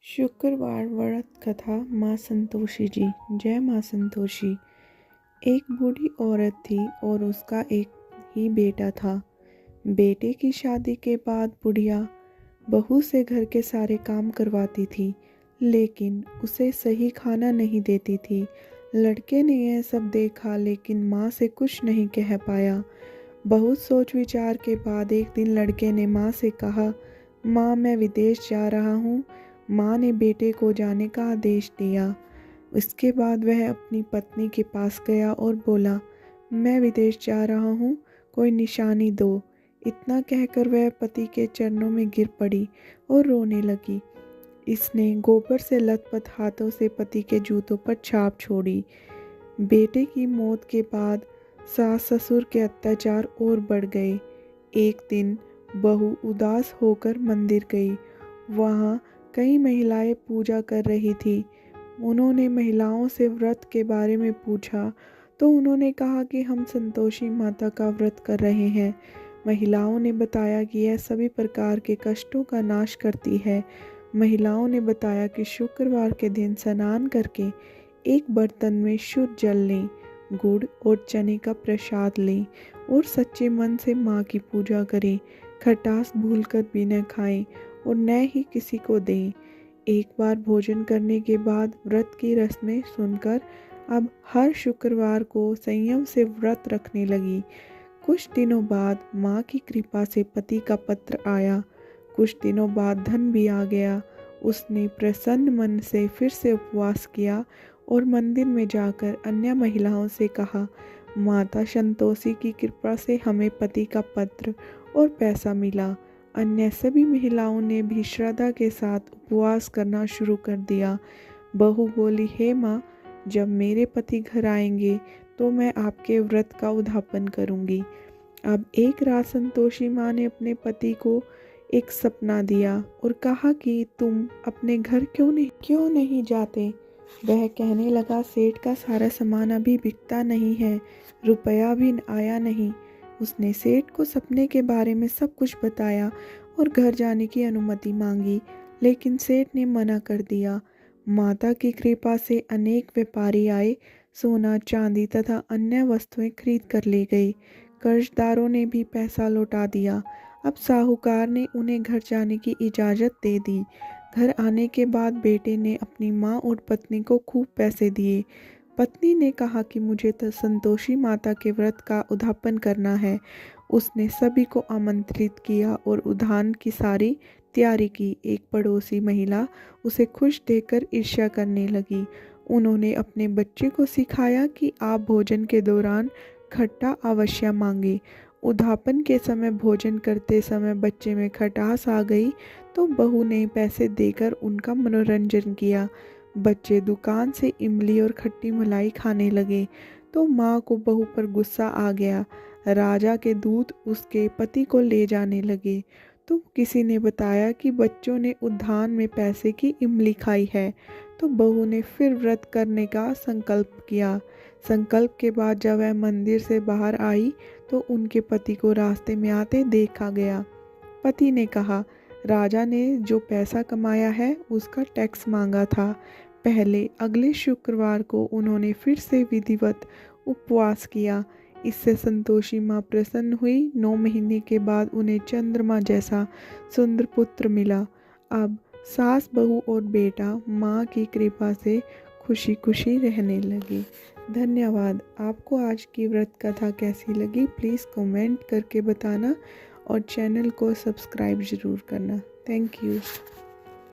शुक्रवार व्रत कथा माँ संतोषी जी। जय माँ संतोषी। एक बूढ़ी औरत थी और उसका एक ही बेटा था। बेटे की शादी के बाद बुढ़िया बहू से घर के सारे काम करवाती थी, लेकिन उसे सही खाना नहीं देती थी। लड़के ने यह सब देखा, लेकिन माँ से कुछ नहीं कह पाया। बहुत सोच विचार के बाद एक दिन लड़के ने माँ से कहा, माँ मैं विदेश जा रहा हूँ। माँ ने बेटे को जाने का आदेश दिया। इसके बाद वह अपनी पत्नी के पास गया और बोला, मैं विदेश जा रहा हूँ, कोई निशानी दो। इतना कहकर वह पति के चरणों में गिर पड़ी और रोने लगी। इसने गोबर से लथपथ हाथों से पति के जूतों पर छाप छोड़ी। बेटे की मौत के बाद सास ससुर के अत्याचार और बढ़ गए। एक दिन बहू उदास होकर मंदिर गई। वहाँ कई महिलाएं पूजा कर रही थी। उन्होंने महिलाओं से व्रत के बारे में पूछा तो उन्होंने कहा कि हम संतोषी माता का व्रत कर रहे हैं। महिलाओं ने बताया कि यह सभी प्रकार के कष्टों का नाश करती है। महिलाओं ने बताया कि शुक्रवार के दिन स्नान करके एक बर्तन में शुद्ध जल लें, गुड़ और चने का प्रसाद लें और सच्चे मन से माँ की पूजा करें। खटास भूलकर भी न खाएं और न ही किसी को दें। एक बार भोजन करने के बाद व्रत की रस्में सुनकर अब हर शुक्रवार को संयम से व्रत रखने लगी। कुछ दिनों बाद माँ की कृपा से पति का पत्र आया। कुछ दिनों बाद धन भी आ गया। उसने प्रसन्न मन से फिर से उपवास किया और मंदिर में जाकर अन्य महिलाओं से कहा, माता संतोषी की कृपा से हमें पति का पत्र और पैसा मिला। अन्य सभी महिलाओं ने भी श्रद्धा के साथ उपवास करना शुरू कर दिया। बहू बोली, हे माँ, जब मेरे पति घर आएंगे तो मैं आपके व्रत का उद्यापन करूंगी। अब एक रात संतोषी माँ ने अपने पति को एक सपना दिया और कहा कि तुम अपने घर क्यों नहीं जाते। वह कहने लगा, सेठ का सारा सामान अभी बिकता नहीं है, रुपया भी आया नहीं। उसने सेठ को सपने के बारे में सब कुछ बताया और घर जाने की अनुमति मांगी, लेकिन सेठ ने मना कर दिया। माता की कृपा से अनेक व्यापारी आए, सोना चांदी तथा अन्य वस्तुएं खरीद कर ले गए। कर्जदारों ने भी पैसा लौटा दिया। अब साहूकार ने उन्हें घर जाने की इजाज़त दे दी। घर आने के बाद बेटे ने अपनी माँ और पत्नी को खूब पैसे दिए। पत्नी ने कहा कि मुझे तो संतोषी माता के व्रत का उद्यापन करना है। उसने सभी को आमंत्रित किया और उद्यान की सारी तैयारी की। एक पड़ोसी महिला उसे खुश देखकर ईर्ष्या करने लगी। उन्होंने अपने बच्चे को सिखाया कि आप भोजन के दौरान खट्टा अवश्य मांगे। उद्यापन के समय भोजन करते समय बच्चे में खटास आ गई तो बहू ने पैसे देकर उनका मनोरंजन किया। बच्चे दुकान से इमली और खट्टी मलाई खाने लगे तो माँ को बहू पर गुस्सा आ गया। राजा के दूत उसके पति को ले जाने लगे तो किसी ने बताया कि बच्चों ने उद्यान में पैसे की इमली खाई है। तो बहू ने फिर व्रत करने का संकल्प किया। संकल्प के बाद जब वह मंदिर से बाहर आई तो उनके पति को रास्ते में आते देखा गया। पति ने कहा, राजा ने जो पैसा कमाया है उसका टैक्स मांगा था। पहले अगले शुक्रवार को उन्होंने फिर से विधिवत उपवास किया। इससे संतोषी माँ प्रसन्न हुई। 9 महीने के बाद उन्हें चंद्रमा जैसा सुंदर पुत्र मिला। अब सास बहू और बेटा माँ की कृपा से खुशी खुशी रहने लगे। धन्यवाद। आपको आज की व्रत कथा कैसी लगी प्लीज़ कमेंट करके बताना और चैनल को सब्सक्राइब ज़रूर करना। Thank you.